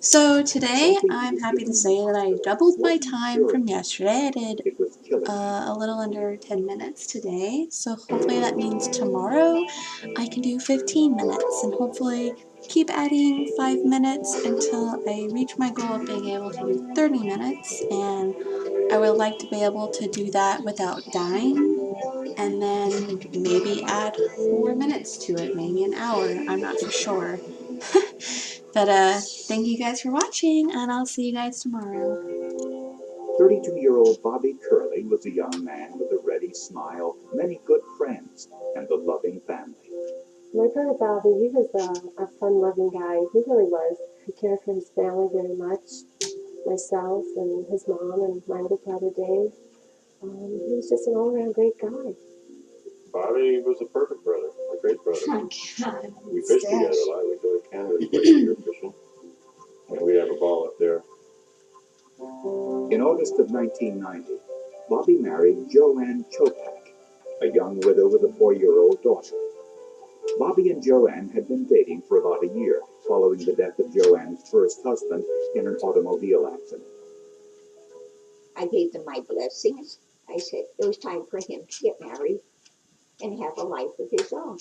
So today I'm happy to say that I doubled my time from yesterday. I did a little under 10 minutes today, so hopefully that means tomorrow I can do 15 minutes and hopefully keep adding 5 minutes until I reach my goal of being able to do 30 minutes, and I would like to be able to do that without dying, and then maybe add 4 minutes to it, maybe an hour, I'm not for sure. But thank you guys for watching, and I'll see you guys tomorrow. 32-year-old Bobby Curley was a young man with a ready smile, many good friends, and a loving family. My brother Bobby, he was a fun-loving guy. He really was. He cared for his family very much, myself and his mom and my older brother Dave. He was just an all-around great guy. Bobby was a perfect brother, a great brother. Oh, God. We fished together a lot. We'd go to Canada twice a year fishing, and we'd have a ball up there. In August of 1990, Bobby married Joanne Chopak, a young widow with a 4-year-old daughter. Bobby and Joanne had been dating for about a year, following the death of Joanne's first husband in an automobile accident. I gave them my blessings. I said it was time for him to get married and have a life of his own.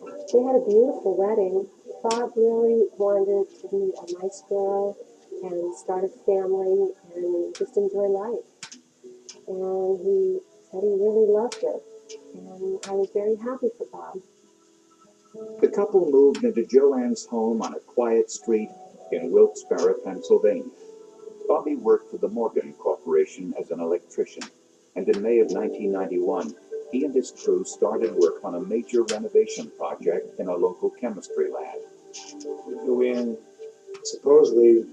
They had a beautiful wedding. Bob really wanted to be a nice girl and start a family and just enjoy life. And he said he really loved her. And I was very happy for Bob. The couple moved into Joanne's home on a quiet street in Wilkes-Barre, Pennsylvania. Bobby worked for the Morgan Corporation as an electrician, and in May of 1991, he and his crew started work on a major renovation project in a local chemistry lab. We go in, supposedly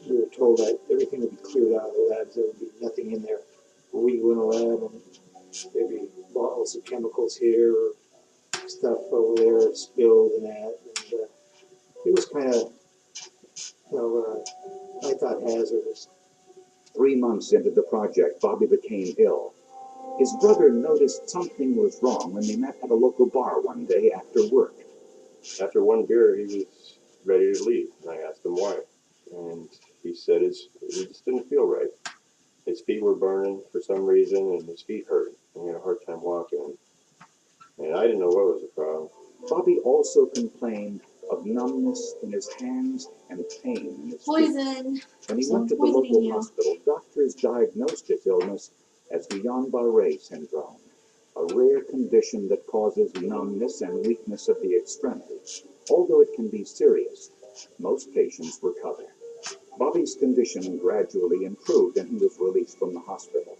we were told that everything would be cleared out of the labs, there would be nothing in there. We go in a lab and there'd be bottles of chemicals here, or stuff over there spilled and that. And it was kind of, I thought hazardous. 3 months into the project, Bobby became ill. His brother noticed something was wrong when they met at a local bar one day after work. After one beer, he was ready to leave, and I asked him why. And he said he just didn't feel right. His feet were burning for some reason, and his feet hurt, and he had a hard time walking. And I didn't know what was the problem. Bobby also complained of numbness in his hands and pain in his feet. Poison. When he went to the local hospital, doctors diagnosed his illness as Guillain-Barré syndrome, a rare condition that causes numbness and weakness of the extremities. Although it can be serious, most patients recover. Bobby's condition gradually improved and he was released from the hospital.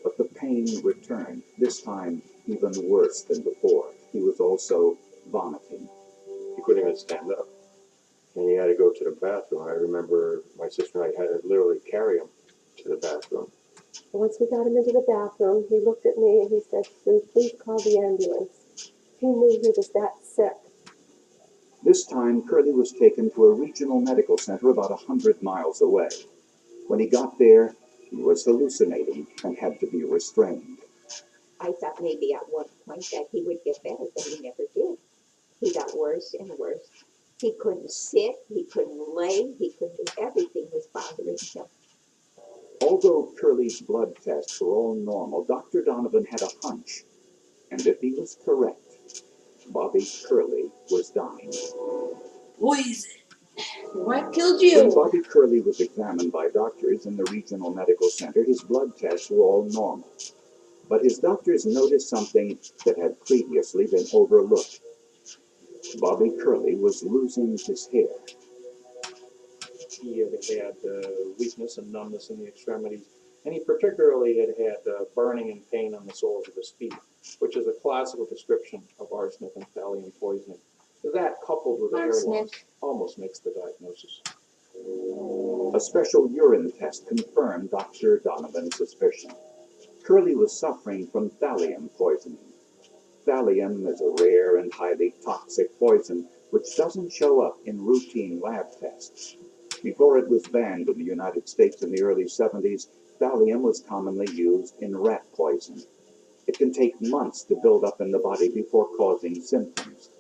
But the pain returned, this time even worse than before. He was also vomiting. He couldn't even stand up, and he had to go to the bathroom. I remember my sister and I had to literally carry him to the bathroom. Once we got him into the bathroom, he looked at me and he said, "Sue, please call the ambulance." He knew he was that sick. This time, Curly was taken to a regional medical center about 100 miles away. When he got there, he was hallucinating and had to be restrained. I thought maybe at one point that he would get better, but he never did. He got worse and worse. He couldn't sit, he couldn't lay, he couldn't do everything was bothering him. Although Curly's blood tests were all normal, Dr. Donovan had a hunch. And if he was correct, Bobby Curly was dying. Poison. What killed When you? Bobby Curly was examined by doctors in the regional medical center, his blood tests were all normal. But his doctors noticed something that had previously been overlooked. Bobby Curly was losing his hair. He had weakness and numbness in the extremities, and he particularly had burning and pain on the soles of his feet, which is a classical description of arsenic and thallium poisoning. That, coupled with the hair loss, almost makes the diagnosis. A special urine test confirmed Dr. Donovan's suspicion. Curly was suffering from thallium poisoning. Thallium is a rare and highly toxic poison which doesn't show up in routine lab tests. Before it was banned in the United States in the early 70s, thallium was commonly used in rat poison. It can take months to build up in the body before causing symptoms.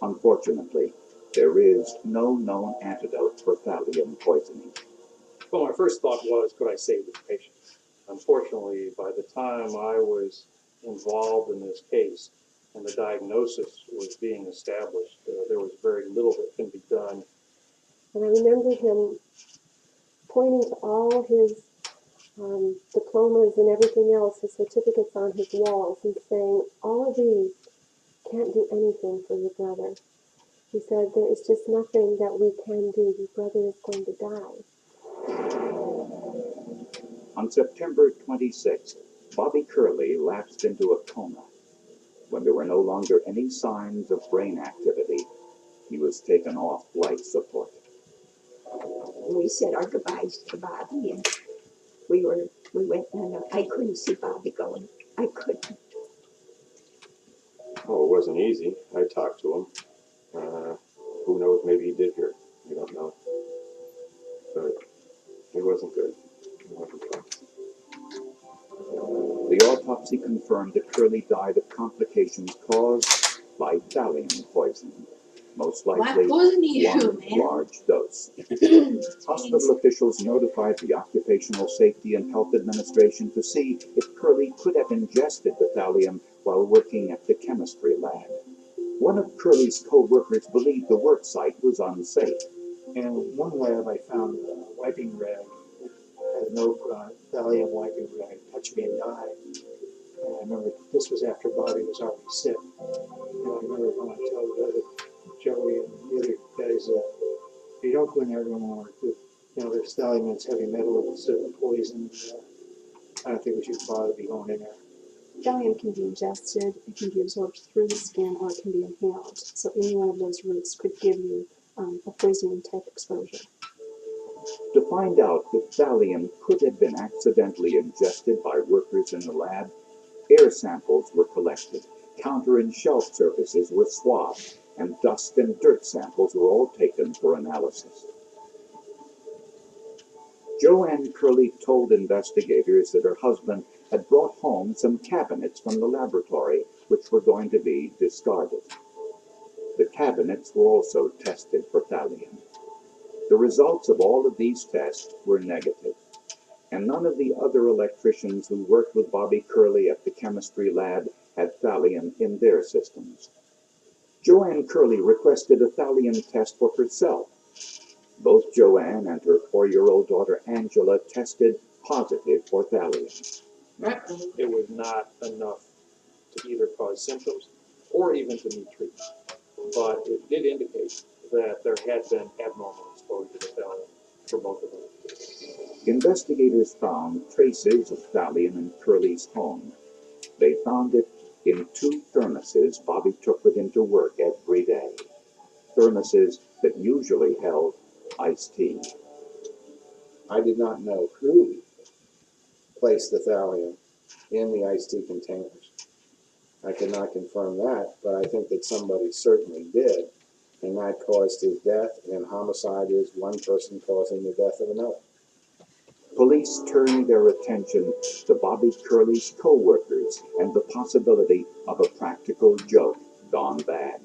Unfortunately, There is no known antidote for thallium poisoning. Well, my first thought was, could I save this patient? Unfortunately, by the time I was involved in this case and the diagnosis was being established, there was very little that can be done. And I remember him pointing to all his diplomas and everything else, his certificates on his walls, and saying, all of these can't do anything for your brother. He said, there is just nothing that we can do. Your brother is going to die. On September 26th, Bobby Curley lapsed into a coma. When there were no longer any signs of brain activity, he was taken off life support. We said our goodbyes to Bobby, and we went, and I couldn't see Bobby going. I couldn't. Oh, it wasn't easy. I talked to him. Who knows? Maybe he did hear. We don't know. But it wasn't good. It wasn't fun. The autopsy confirmed that Curley died of complications caused by thallium poisoning, most likely one large dose. Hospital officials notified the Occupational Safety and Health Administration to see if Curley could have ingested the thallium while working at the chemistry lab. One of Curley's co-workers believed the work site was unsafe. In one lab, I found a wiping rag. It had no thallium wiping rag. Touch me and die. And I remember this was after Bobby was already sick. And I remember going to tell the other Joey and the other guys, you don't go in there anymore. There's thallium, it's heavy metal, it's poison. I don't think we should bother to be going in there. Thallium can be ingested, it can be absorbed through the skin, or it can be inhaled. So any one of those routes could give you a poisoning type exposure. To find out if thallium could have been accidentally ingested by workers in the lab, air samples were collected, counter and shelf surfaces were swabbed, and dust and dirt samples were all taken for analysis. Joanne Curley told investigators that her husband had brought home some cabinets from the laboratory which were going to be discarded. The cabinets were also tested for thallium. The results of all of these tests were negative, and none of the other electricians who worked with Bobby Curley at the chemistry lab had thallium in their systems. Joanne Curley requested a thallium test for herself. Both Joanne and her 4-year-old daughter Angela tested positive for thallium. It was not enough to either cause symptoms or even to need treatment. But it did indicate that there had been abnormal exposure to thallium for both of them. Investigators found traces of thallium in Curley's home. They found it in 2 thermoses Bobby took with him to work every day. Thermoses that usually held iced tea. I did not know who placed the thallium in the iced tea containers. I could not confirm that, but I think that somebody certainly did, and that caused his death, and homicide is one person causing the death of another. Police turned their attention to Bobby Curley's co-workers and the possibility of a practical joke gone bad.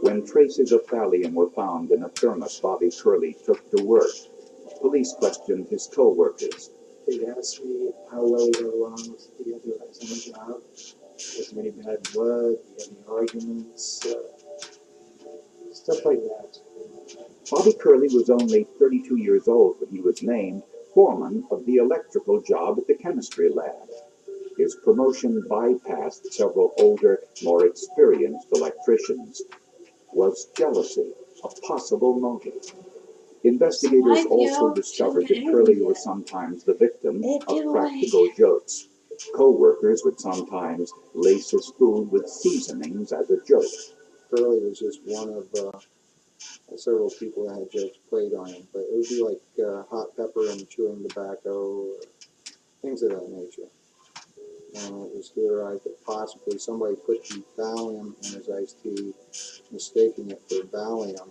When traces of thallium were found in a thermos Bobby Curley took to work, police questioned his co-workers. They asked me how well he got along with the other guys on the job. Was there any bad blood? Do you have any arguments? Stuff like that. Bobby Curley was only 32 years old when he was named foreman of the electrical job at the chemistry lab. His promotion bypassed several older, more experienced electricians. Was jealousy a possible motive? Investigators also discovered that Curley was sometimes the victim of practical jokes. Co-workers would sometimes lace his food with seasonings as a joke. Curley was just one of several people that had jokes played on him, but it would be like hot pepper and chewing tobacco, or things of that nature. And it was theorized that possibly somebody put the thallium in his iced tea, mistaking it for Valium,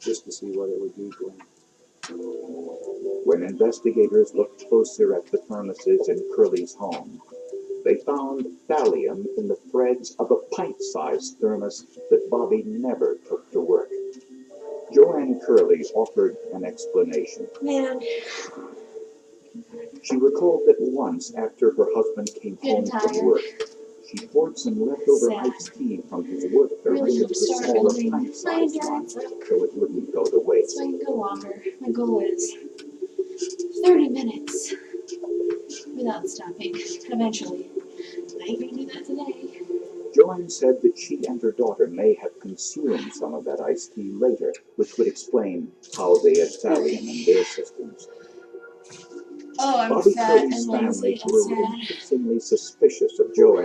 just to see what it would do to him. When investigators looked closer at the thermoses in Curley's home, They found thallium in the threads of a pint-sized thermos that Bobby never took to work. Joanne Curley offered an explanation. Man, She recalled that once after her husband came home from work, she poured some leftover iced tea from his work thermos really into the start smaller building my pint-sized one, endurance up so it wouldn't go to waste. so I can go longer. My goal is 30 minutes without stopping, eventually. I ain't gonna do that today. Joanne said that she and her daughter may have consumed some of that iced tea later, which would explain how they had thallium in their systems. Oh, I'm Bobby fat Curley's and family lazy and grew sad. increasingly suspicious of Joanne.